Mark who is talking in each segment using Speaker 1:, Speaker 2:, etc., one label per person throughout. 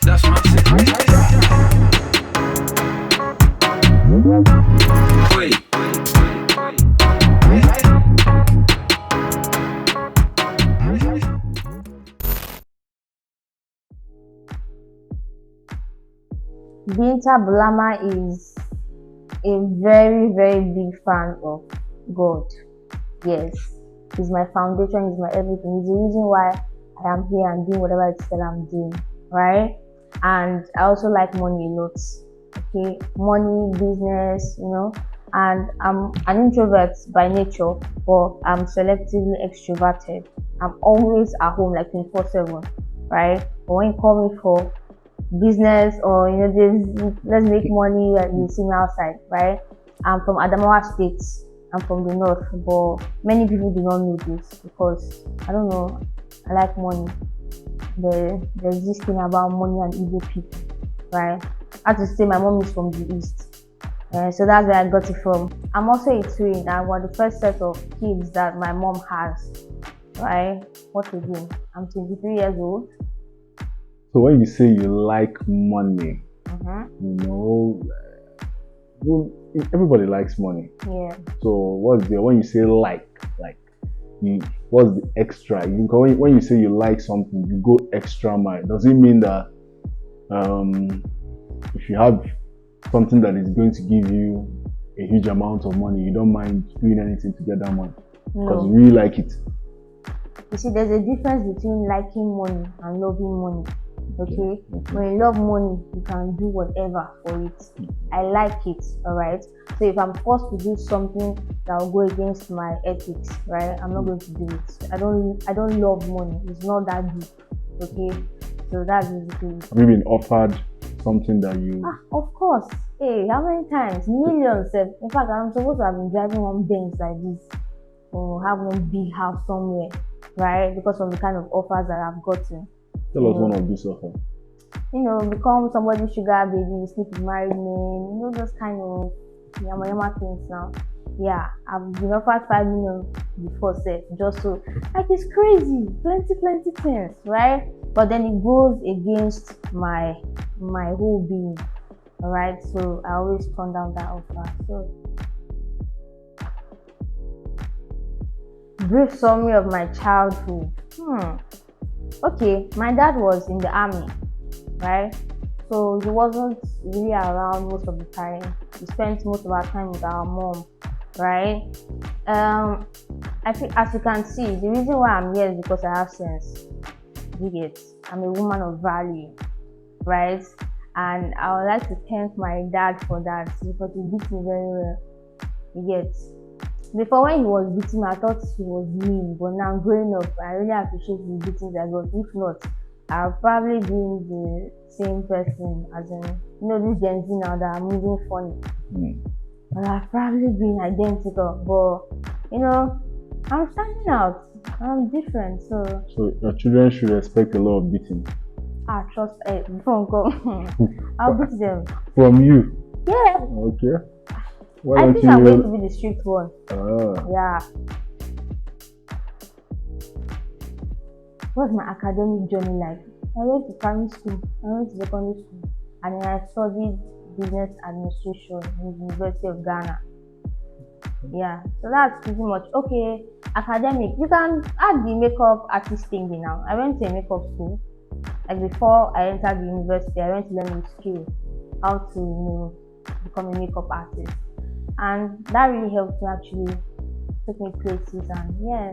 Speaker 1: That's my secret. Wait.
Speaker 2: Binta Bulama is a very, very big fan of God. Yes, he's my foundation, he's my everything. He's the reason why I am here and doing whatever it is that I'm doing, right? And I also like money a lot. Okay, money, business, and I'm an introvert by nature, but I'm selectively extroverted. I'm always at home like 24/7, right? But when you call me for business or let's make money and you see me outside, right? I'm from Adamawa State. I'm from the north, but many people do not know this because I don't know. I like money. There's this thing about money and Igbo people, right? I have to say my mom is from the east, so that's where I got it from. I'm also a twin, and we're the first set of kids that my mom has, right? What again? I'm 23 years old.
Speaker 3: So when you say you like money, everybody likes money.
Speaker 2: Yeah.
Speaker 3: So when you say what's the extra? When you say you like something, you go extra mile. Does it mean that if you have something that is going to give you a huge amount of money, you don't mind doing anything to get that money because you really like it?
Speaker 2: You see, there's a difference between liking money and loving money. Okay, when you love money, you can do whatever for it. I like it, all right. So if I'm forced to do something that will go against my ethics, right, I'm not going to do it. I don't love money. It's not that deep. Okay, so that's basically it.
Speaker 3: Have you been offered something that you?
Speaker 2: Of course. Hey, how many times? Millions. In fact, I'm supposed to have been driving one Benz like this, or have one big house somewhere, right? Because of the kind of offers that I've gotten.
Speaker 3: Tell us one of these offers.
Speaker 2: Become somebody's sugar baby, sleep with married men, those kind of yama things now. Yeah, I've been offered 5 million before, just so, like, it's crazy, plenty things, right? But then it goes against my whole being, all right? So I always turn down that offer. So, brief summary of my childhood. Okay, my dad was in the army, right? So he wasn't really around most of the time. We spent most of our time with our mom, right? I think, as you can see, the reason why I'm here is because I have sense. You get? I'm a woman of value, right? And I would like to thank my dad for that because he beat me very well. You get? Before, when he was beating me, I thought he was mean, but now growing up, I really appreciate the beatings I got. If not, I'll probably be the same person as in, this Gen Z now that are moving funny. And I've probably been identical, but I'm standing out. I'm different, so
Speaker 3: your children should expect a lot of beating.
Speaker 2: Trust before I'll beat them.
Speaker 3: From you?
Speaker 2: Yeah.
Speaker 3: Okay.
Speaker 2: I think I'm going to be the strict one. Yeah. What's my academic journey like? I went to primary school, I went to secondary school, and then I studied business administration in the University of Ghana. Yeah, so that's pretty much okay. Academic, you can add the makeup artist thing now. I went to a makeup school. Like, before I entered the university, I went to learn the skill, how to become a makeup artist. And that really helped me, actually took me places, and yeah.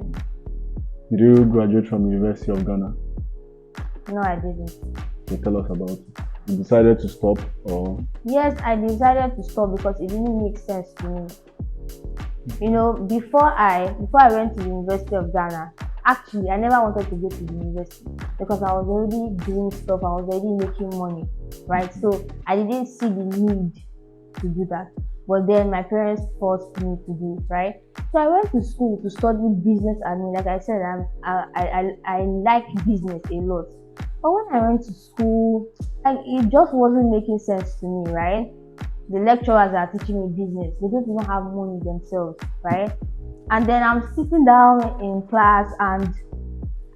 Speaker 3: Did you graduate from University of Ghana?
Speaker 2: No, I didn't.
Speaker 3: So tell us about it. You decided to stop, or?
Speaker 2: Yes, I decided to stop because it didn't make sense to me. Before I went to the University of Ghana, actually I never wanted to go to the university because I was already doing stuff, I was already making money, right? So I didn't see the need to do that. but then my parents forced me to do, right? So I went to school to study business admin. Like I said, I like business a lot. But when I went to school, like it just wasn't making sense to me, right? The lecturers are teaching me business. They don't even have money themselves, right? And then I'm sitting down in class and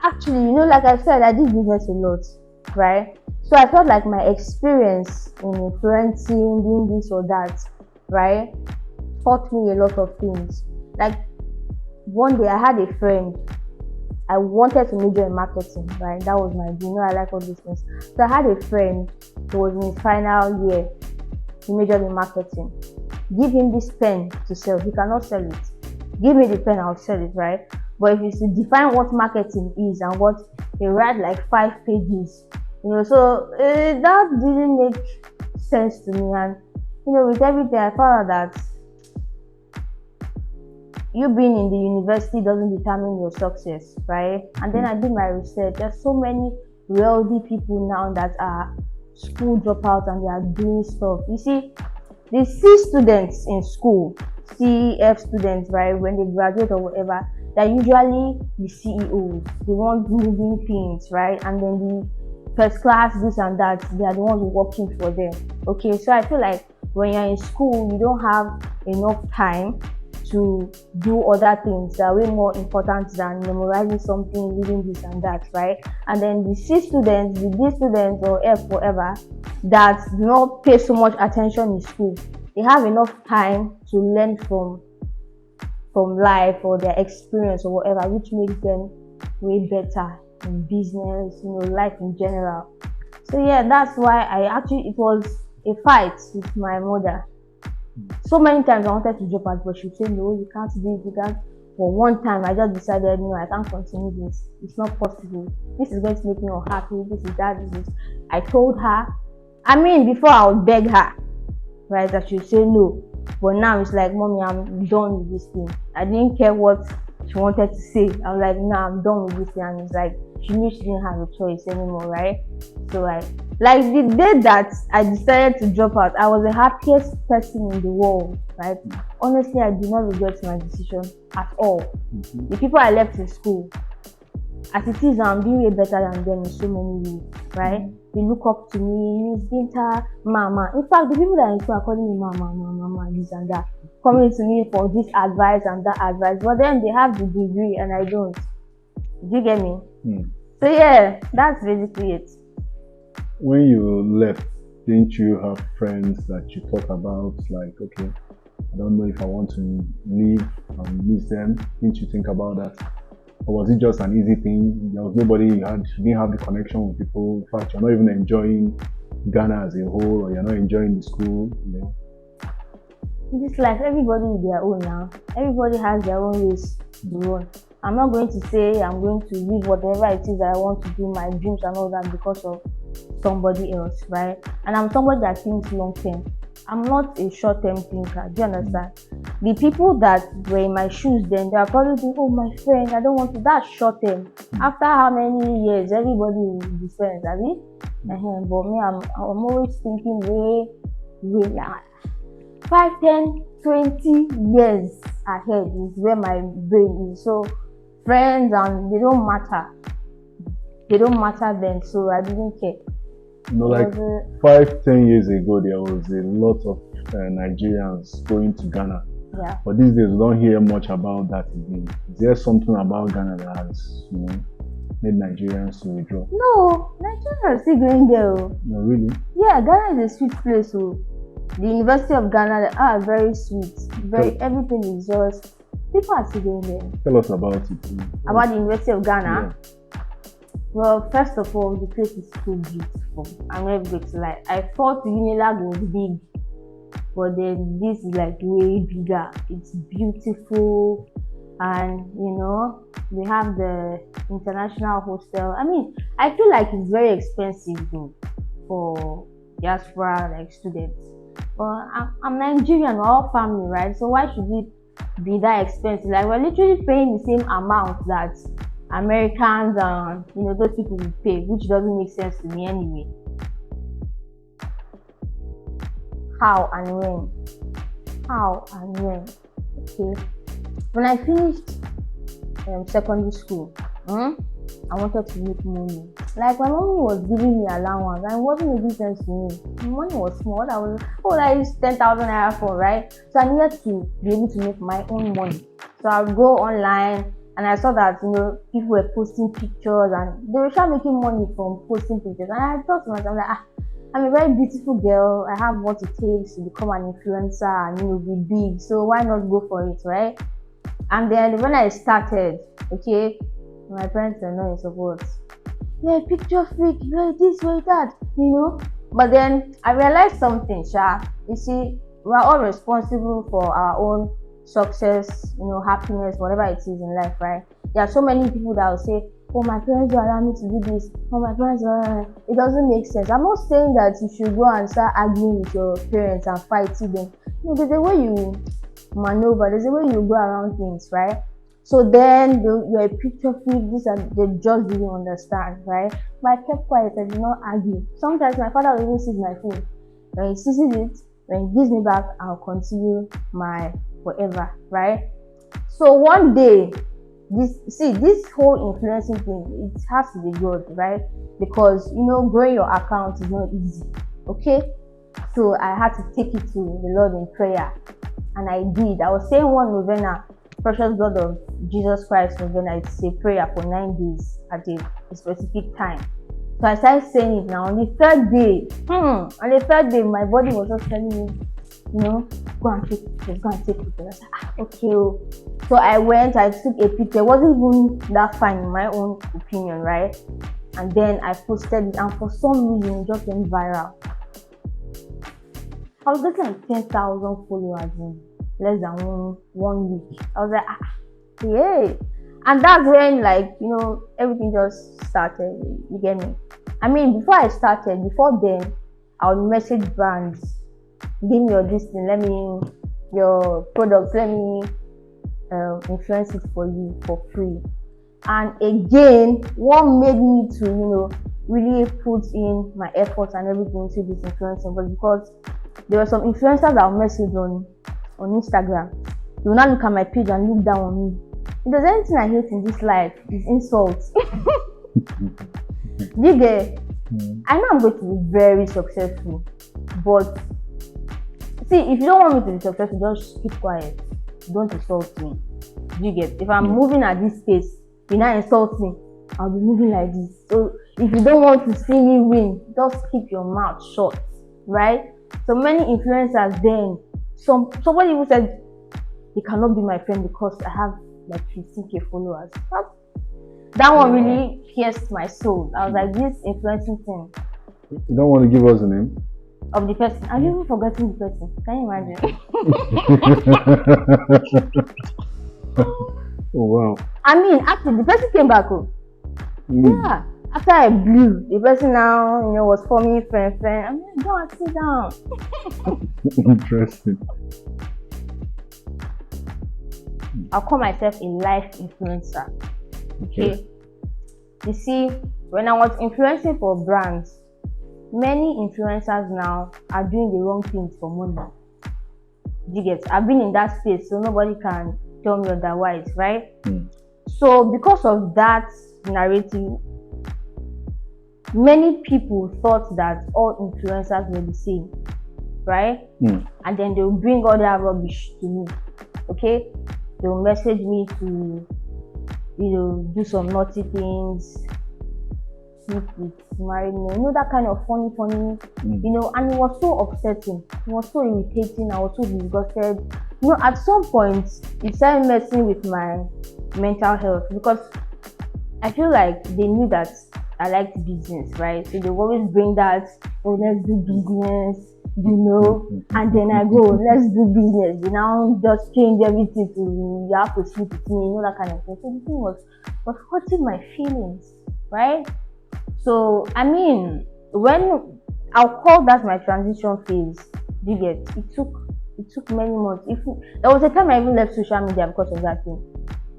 Speaker 2: actually, like I said, I did business a lot, right? So I felt like my experience in influencing, doing this or that, right, taught me a lot of things. Like one day I had a friend, I wanted to major in marketing, right? That was my dream. I like all these things. So I had a friend who was in his final year. He majored in marketing. Give him this pen to sell. He cannot sell it. Give me the pen, I'll sell it, right? But if you should define what marketing is and what he write like 5 pages, so that didn't make sense to me. And with everything, I found out that you being in the university doesn't determine your success, right? And then I did my research. There's so many wealthy people now that are school dropouts and they are doing stuff. You see, the C students in school, CF students, right, when they graduate or whatever, they're usually the CEOs, the ones moving things, right? And then the first class, this and that, they are the ones working for them. Okay, so I feel like when you're in school, you don't have enough time to do other things that are way more important than memorizing something, reading this and that, right? And then the C students, the D students or F, whatever, that do not pay so much attention in school, they have enough time to learn from life or their experience or whatever, which makes them way better in business, life in general. So yeah, that's why it was a fight with my mother. So many times I wanted to drop out, but she would say, no, you can't do it, you can't. But one time I just decided, no, I can't continue this. It's not possible. This is going to make me unhappy. This is that, this is. I told her, before I would beg her, right, that she would say no. But now it's like, mommy, I'm done with this thing. I didn't care what she wanted to say. I was like, no, I'm done with this thing. And it's like, she knew she didn't have a choice anymore, right? So like the day that I decided to drop out, I was the happiest person in the world, right? Honestly, I do not regret my decision at all. The people I left in school, as it is, I'm doing way better than them in so many ways, right? They look up to me, Miss Binta, Mama. In fact, the people that are in school are calling me Mama, this and that, coming to me for this advice and that advice. But then they have the degree and I don't. Do you get me? So yeah, that's basically it.
Speaker 3: When you left, didn't you have friends that you thought about, like, okay, I don't know if I want to leave and miss them? Didn't you think about that? Or was it just an easy thing? There was nobody you didn't have the connection with people. In fact, you're not even enjoying Ghana as a whole, or you're not enjoying the school,
Speaker 2: It's like everybody is their own now. Everybody has their own race to run. I'm not going to say I'm going to leave whatever it is that I want to do, my dreams and all that, because of somebody else, right? And I'm somebody that thinks long term. I'm not a short-term thinker. Do you understand? The people that were in my shoes then, they are probably thinking, oh, my friend, I don't want to. That's short-term. After how many years, everybody will be friends, have you? But me, I'm always thinking way 5, 10, 20 years ahead is where my brain is. So friends, and they don't matter. They don't matter then, so I didn't care.
Speaker 3: Like 5, 10 years ago, there was a lot of Nigerians going to Ghana.
Speaker 2: Yeah.
Speaker 3: But these days, we don't hear much about that again. Is there something about Ghana that has, made Nigerians to withdraw?
Speaker 2: No, Nigerians are still going there.
Speaker 3: No, really?
Speaker 2: Yeah, Ghana is a sweet place. So the University of Ghana, they are very sweet. Everything is just, people are still going there.
Speaker 3: Tell us about it.
Speaker 2: About the University of Ghana?
Speaker 3: Yeah.
Speaker 2: Well, first of all, the place is so beautiful. I'm not going to lie. I thought Unilag was big, but then this is like way bigger. It's beautiful, and we have the international hostel. I feel like it's very expensive though for diaspora students. But I'm Nigerian, we're all family, right? So why should it be that expensive? Like, we're literally paying the same amount that Americans and those people will pay, which doesn't make sense to me anyway. How and when? How and when? Okay. When I finished secondary school, I wanted to make money. Like my mommy was giving me allowance and it wasn't making sense to me. The money was small. I was, what would I use 10,000 naira for, right? So I needed to be able to make my own money. So I would go online and I saw that, people were posting pictures and they were trying making money from posting pictures. And I thought to myself, like, I'm a very beautiful girl. I have what it takes to become an influencer and be big. So why not go for it, right? And then when I started, okay, my parents are not in support. Yeah, picture freak, yeah, this, way, that, But then I realized something, Sha. You see, we're all responsible for our own success, happiness, whatever it is in life, right? There are so many people that will say, oh, my parents don't allow me to do this. Oh, my parents don't. It doesn't make sense. I'm not saying that you should go and start arguing with your parents and fighting them. There's a way you maneuver, there's a way you go around things, right? So then you're a picture freak, this and they just didn't understand, right? But I kept quiet, I did not argue. Sometimes my father will even seize my phone. When he seizes it, when he gives me back, I'll continue my whatever, right? So one day, this whole influencing thing, it has to be good, right? Because growing your account is not easy. Okay? So I had to take it to the Lord in prayer. And I did. I was saying one novena, Precious Blood of Jesus Christ novena. It's a prayer for 9 days at a specific time. So I started saying it now. On the third day, my body was just telling me, go and take pictures, go and take pictures. I said, okay. So I went, I took a picture. It wasn't even that fine in my own opinion, right? And then I posted it, and for some reason, it just went viral. I was getting like 10,000 followers in less than one week. I was like, yay! And that's when, everything just started. You get me? I mean, before then, I would message brands, give me your this thing, your products, let me influence it for you for free. And again, what made me to, really put in my efforts and everything into this influencing was because there were some influencers that I'll message on Instagram. They will not look at my page and look down on me. If there's anything I hate in this life, it's insults. You get? I know I'm going to be very successful, but see, if you don't want me to be successful, just keep quiet. Don't insult me. You get? If I'm moving at this pace, you're not insulting, I'll be moving like this. So if you don't want to see me win, just keep your mouth shut, right? So many influencers then, somebody who said, you cannot be my friend because I have like 15k followers. That one really pierced my soul. I was like, this influencing thing.
Speaker 3: You don't want to give us a name?
Speaker 2: Of the person. Have you even forgotten the person? Can you imagine?
Speaker 3: Oh wow.
Speaker 2: I mean, actually, the person came back home. Yeah. After I blew, the person now, was forming friend. I mean, go and sit down.
Speaker 3: Interesting.
Speaker 2: I'll call myself a life influencer. Okay. You see, when I was influencing for brands, many influencers now are doing the wrong things for money. You get? I've been in that space, so nobody can tell me otherwise, right? So because of that narrative, many people thought that all influencers were the same, right? And then they will bring all that rubbish to me. Okay, they will message me to do some naughty things, sleep with married men, that kind of funny, and it was so upsetting, it was so irritating, I was so disgusted. At some point, it started messing with my mental health because I feel like they knew that I liked business, right? So they always bring that, oh, let's do business, and then I go, let's do business. They now just change everything to, you have to sleep with me, that kind of thing. So the thing was hurting my feelings, right? So, I mean, when I'll call that my transition phase, you get, it took many months. There was a time I even left social media because of that thing.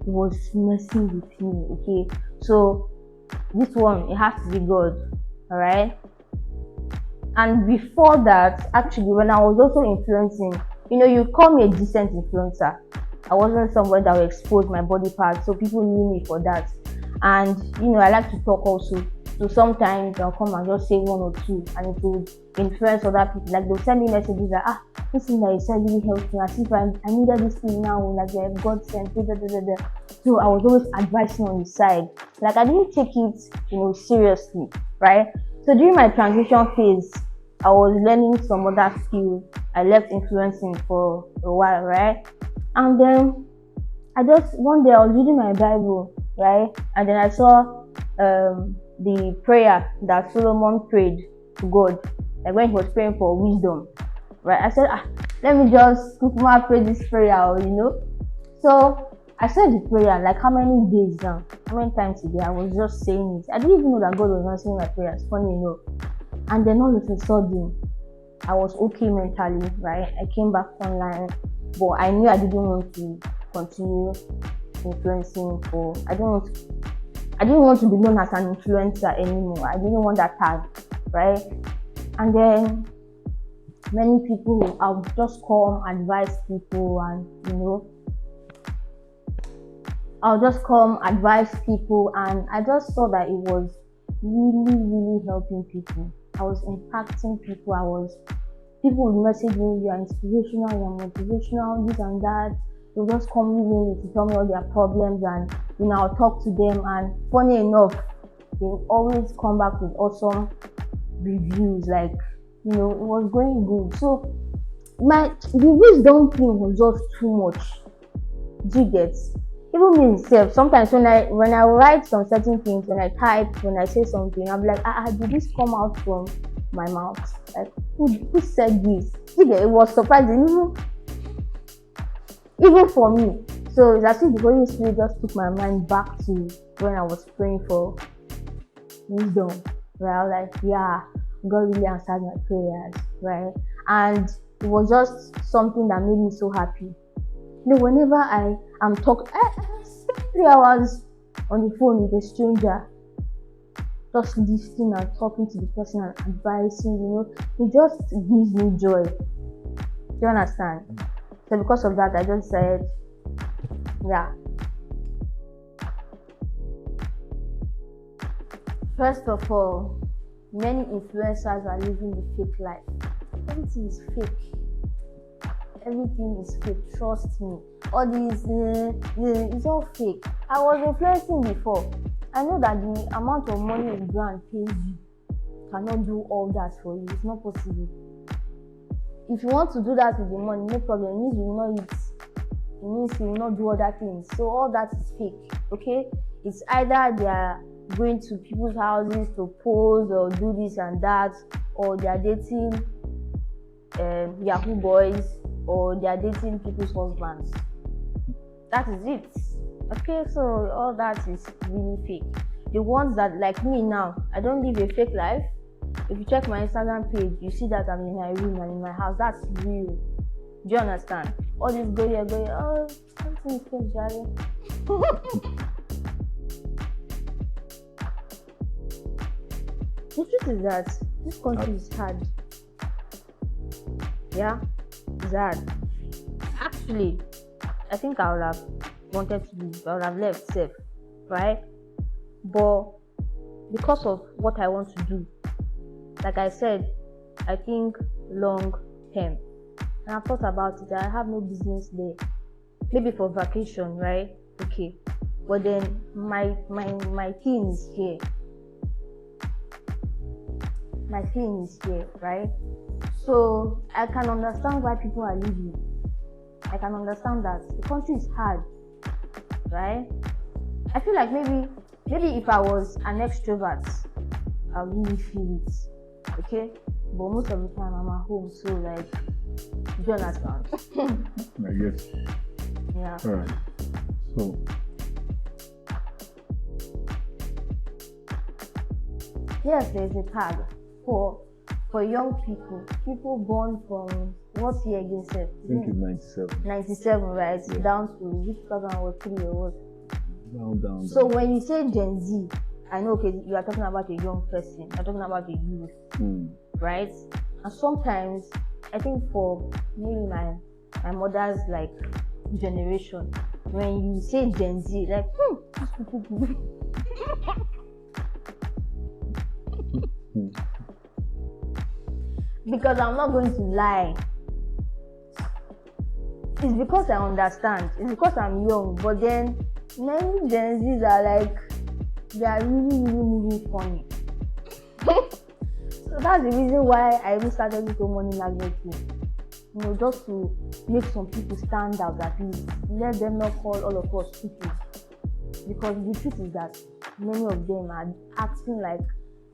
Speaker 2: It was messing with me, okay? So, this one, it has to be God, alright? And before that, actually, when I was also influencing, You call me a decent influencer. I wasn't someone that would expose my body parts, so people knew me for that. And I like to talk also. So sometimes I'll come and just say one or two, and it will influence other people. Like they'll send me messages like, this thing that you said really helped me. As if I needed this thing now, like God sent. Da, da, da, da. So I was always advising on the side. Like I didn't take it, seriously, right? So during my transition phase, I was learning some other skills. I left influencing for a while, right? And then one day I was reading my Bible, right? And then I saw the prayer that Solomon prayed to God, like when he was praying for wisdom, right? I said, let me just pray this prayer, So I said the prayer like how many days now? How many times a day? I was just saying it. I didn't even know that God was answering my prayers, funny enough. And then all of a sudden, I was okay mentally, right? I came back online, but I knew I didn't want to continue influencing I didn't want to be known as an influencer anymore. I didn't want that tag, right? And then many people, I would just come advise people, and I'll just come advise people, and I just saw that it was really, really helping people. I was impacting people. People would message me, you are inspirational, you are motivational, this and that. They'll just come with me to tell me all their problems, and I'll talk to them. And funny enough, they always come back with awesome reviews. Like, it was going good. So the wisdom thing was just too much. Do you get? Even me myself, sometimes when I write some certain things, when I type, when I say something, I'm like, did this come out from my mouth? Like, who said this? It was surprising, even for me. So it's as if the Holy Spirit just took my mind back to when I was praying for wisdom, right? I was like, yeah, God really answered my prayers, right? And it was just something that made me so happy. Whenever I'm talking, I spend 3 hours on the phone with a stranger, just listening and talking to the person and advising, it just gives me joy. Do you understand? So because of that, I just said, yeah. First of all, many influencers are living the fake life. Everything is fake. Everything is fake, trust me. All these, it's all fake. I was influencing before. I know that the amount of money a brand pays you cannot do all that for you. It's not possible. If you want to do that with the money, no problem. It means you will not eat. It means you will not do other things. So all that is fake, okay? It's either they are going to people's houses to pose or do this and that, or they are dating Yahoo boys, or they are dating people's husbands. That is it. Okay, so all that is really fake. The ones that, like me now, I don't live a fake life. If you check my Instagram page, you see that I'm in my room and in my house. That's real. Do you understand? All this go here, something is fake, Jerry. The truth is that this country is hard. Yeah, it's hard. Actually, I think I would have wanted to leave. I would have left safe, right? But because of what I want to do, like I said, I think long term. And I've thought about it. I have no business there. Maybe for vacation, right? Okay. But then my thing is here. My thing is here, right? So I can understand why people are leaving. I can understand that the country is hard, right? I feel like maybe if I was an extrovert, I would really feel it, okay? But most of the time I'm at home, so like, do you understand?
Speaker 3: I guess.
Speaker 2: Yeah.
Speaker 3: All right. So.
Speaker 2: Yes, there is a tag for young people born from what year again, sir?
Speaker 3: I think it's 97.
Speaker 2: 97, right? Yeah. Down to which 2003 or what?
Speaker 3: Down.
Speaker 2: So when you say Gen Z, I know, okay, you are talking about a young person. You're talking about a youth, right? And sometimes, I think for maybe my mother's like generation. When you say Gen Z, like because I'm not going to lie. It's because I understand. It's because I'm young. But then many Gen Zs are like, they are really, really, really funny. So that's the reason why I even started this money magnet thing. You know, just to make some people stand out, at least let them not call all of us stupid. Because the truth is that many of them are acting like,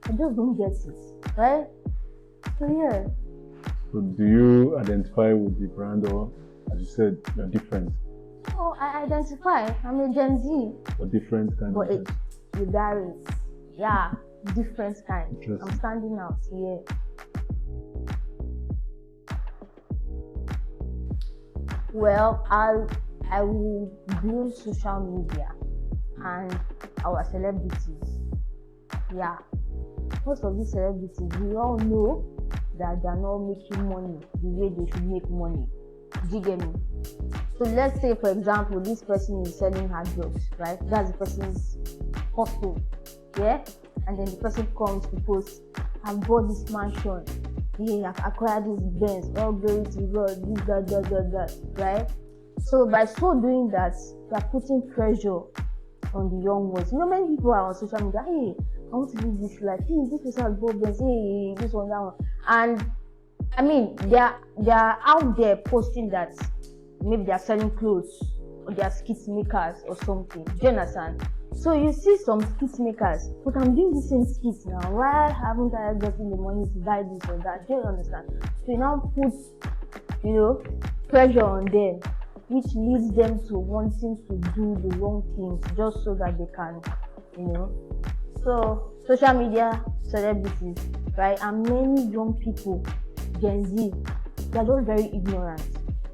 Speaker 2: I just don't get it, right? So yeah.
Speaker 3: So do you identify with the brand, or as you said, you're different?
Speaker 2: Oh, I identify. I'm a Gen Z.
Speaker 3: A different kind
Speaker 2: but
Speaker 3: of
Speaker 2: it varies. Yeah, different kind.
Speaker 3: Interesting.
Speaker 2: I'm standing out here. Well, I will blame social media and our celebrities. Yeah, most of these celebrities, we all know that they're not making money the way they should make money. Do you get me? So let's say, for example, this person is selling hard drugs, right? That's the person's hustle, yeah? And then the person comes to post, I've bought this mansion, yeah, I've acquired this Benz, all glory to God, this, that, right? So by so doing that, they're putting pressure on the young ones. You know, many people are on social media, hey, I want to live this life, hey, this person has bought Benz, hey, this one, that one. And I mean, they're out there posting that maybe they're selling clothes or they're skit makers or something. Do you understand? So you see some skit makers, but I'm doing the same skit now. Why haven't I gotten the money to buy this or that? Do you understand? So you now put, you know, pressure on them, which leads them to wanting to do the wrong things just so that they can, you know. So social media celebrities, right, and many young people, Gen Z, they're just very ignorant.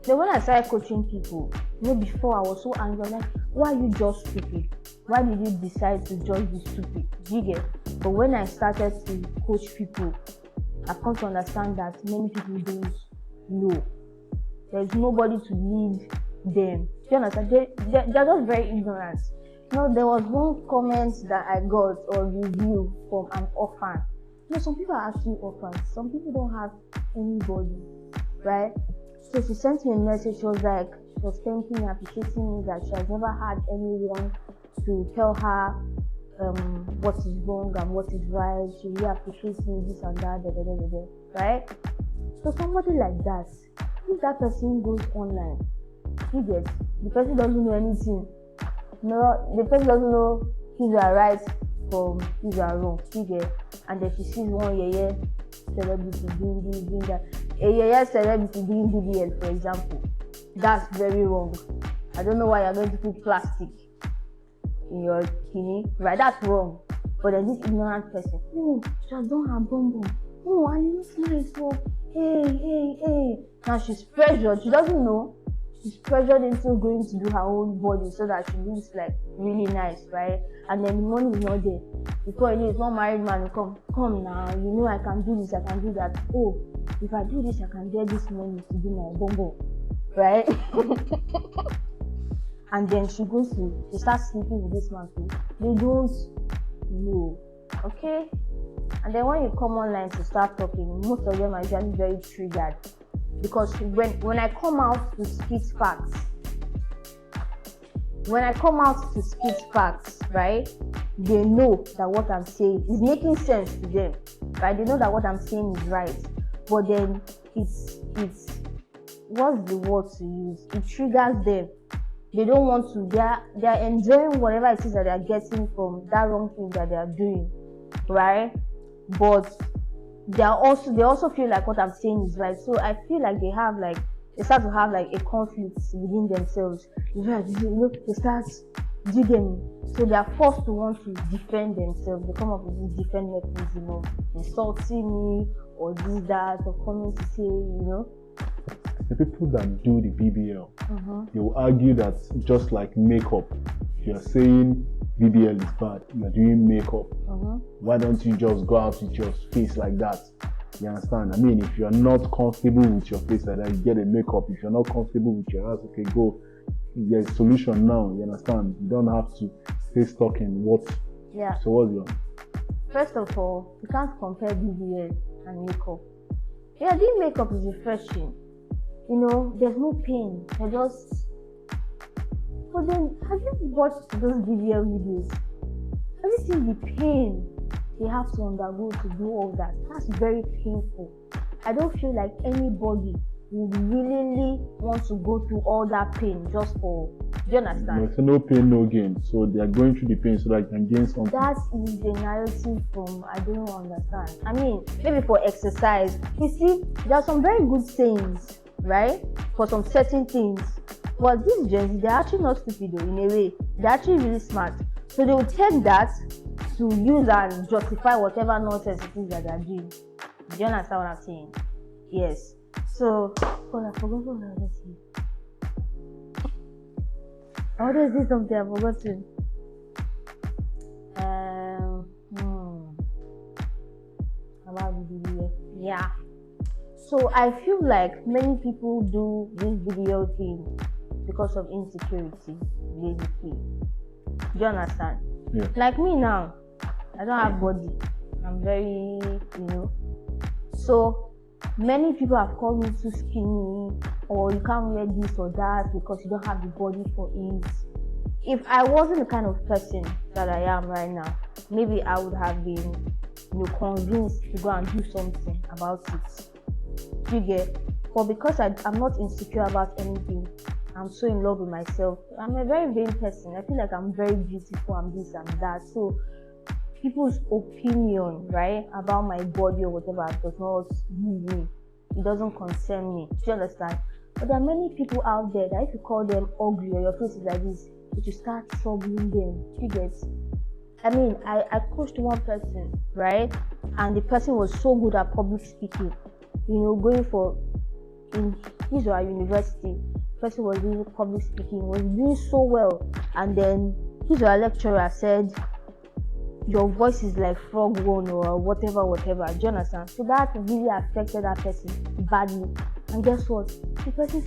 Speaker 2: Then when I started coaching people, you know, before I was so angry, like, why are you just stupid? Why did you decide to just be stupid? Do you get? But when I started to coach people, I've come to understand that many people don't know. There's nobody to lead them. Do you understand? They're just very ignorant. You know, there was one comment that I got or review from an orphan. You know, some people are actually orphans. Some people don't have anybody, right? So she sent me a message. She was like, she was thanking me, appreciating me, that she has never had anyone to tell her what is wrong and what is right. She really appreciates me, this and that, right? So somebody like that, if that person goes online, you get, the person doesn't know anything. No, the person doesn't know who's right from who's wrong. You get, and then she sees one celebrity doing this, doing that. A celebrity doing BBL, for example. That's very wrong. I don't know why you're going to put plastic in your kidney, right? That's wrong. But then this ignorant person, oh, just don't have bum bum. Oh, I look nice. Oh, hey. Now she's pressured. She doesn't know. She's pressured into going to do her own body so that she looks like really nice, right? And then the money is not there. Before it is one married man will come now, you know I can do this, I can do that. Oh, if I do this, I can get this money to do my bongo, right? And then she starts sleeping with this man too. They don't know, okay? And then when you come online to start talking, most of them are just very triggered. Because when I come out to spit facts, right, they know that what I'm saying is making sense to them, right? They know that what I'm saying is right, but then it's what's the word to use? It triggers them. They don't want to. They're enjoying whatever it is that they're getting from that wrong thing that they are doing, right? But they also feel like what I'm saying is right. So I feel like they start to have like a conflict within themselves. They start digging. So they are forced to want to defend themselves. They come up with this defense mechanism of insulting me or this, that, or coming to say, you know.
Speaker 3: The people that do the BBL, they will argue that just like makeup, if you're saying BBL is bad, you're doing makeup, why don't you just go out with your face like that? You understand? I mean, if you're not comfortable with your face like that, you get a makeup. If you're not comfortable with your house, okay, go. There's a solution now. You understand? You don't have to stay stuck in what.
Speaker 2: Yeah.
Speaker 3: So what's your?
Speaker 2: First of all, you can't compare BBL and makeup. Yeah, doing makeup is refreshing. You know, there's no pain. You're just. But then, have you watched those BBL videos? Have you seen the pain they have to undergo to do all that? That's very painful. I don't feel like anybody would willingly want to go through all that pain just for. Do you understand?
Speaker 3: No pain, no gain. So they are going through the pain so that they can gain something.
Speaker 2: That is the narrative from I don't understand. I mean, maybe for exercise, you see, there are some very good sayings, right? For some certain things. But these Gen Z, they're actually not stupid though, in a way. They're actually really smart. So they will take that to use and justify whatever nonsense it is that they're doing. Do you understand what I'm saying? Yes. So, God, I forgot what I was saying. I wanted to say something I've forgotten. About the video. Yeah. So I feel like many people do this video thing because of insecurity, basically. Do you understand?
Speaker 3: Yeah.
Speaker 2: Like me now, I don't have body. I'm very, So many people have called me too skinny, or you can't wear this or that because you don't have the body for it. If I wasn't the kind of person that I am right now, maybe I would have been, convinced to go and do something about it. You get? But because I'm not insecure about anything, I'm so in love with myself. I'm a very vain person. I feel like I'm very beautiful and this and that. So people's opinion, right, about my body or whatever does not move me. It doesn't concern me. Do you understand? But there are many people out there that if you call them ugly or your face is like this, it will start troubling them. You get? I mean, I coached one person, right? And the person was so good at public speaking. Going for in his or her university, the person was doing public speaking, was doing so well. And then his or her lecturer said, your voice is like frog one or whatever. Do you understand? So that really affected that person badly. And guess what? The person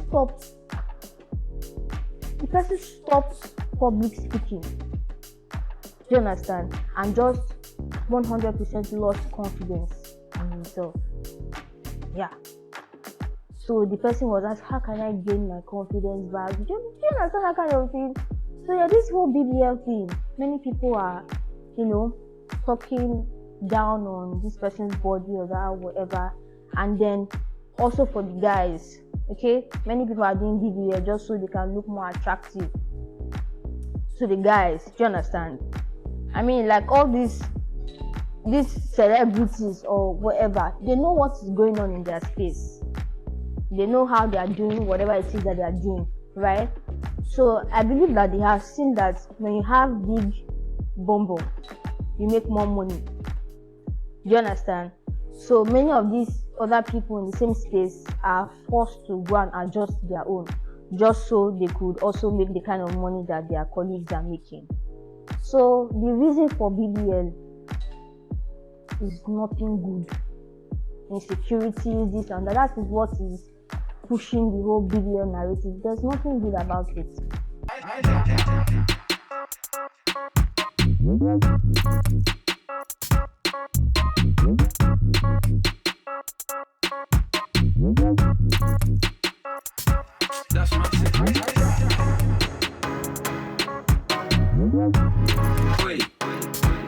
Speaker 2: stopped public speaking. Do you understand? And just 100% lost confidence in himself. Yeah. So the person was asked, how can I gain my confidence back? Do you understand that kind of thing? So yeah, this whole BBL thing, many people are, talking down on this person's body or that, whatever. And then also for the guys, okay? Many people are doing BBL just so they can look more attractive to the guys. Do you understand? I mean, like all these celebrities or whatever, they know what is going on in their space. They know how they are doing whatever it is that they are doing, right? So I believe that they have seen that when you have big bumbo, you make more money. Do you understand? So many of these other people in the same space are forced to go and adjust their own, just so they could also make the kind of money that their colleagues are making. So the reason for BBL is nothing good. Insecurity, this and that. That is what is pushing the whole BBL narrative. There's nothing good about it.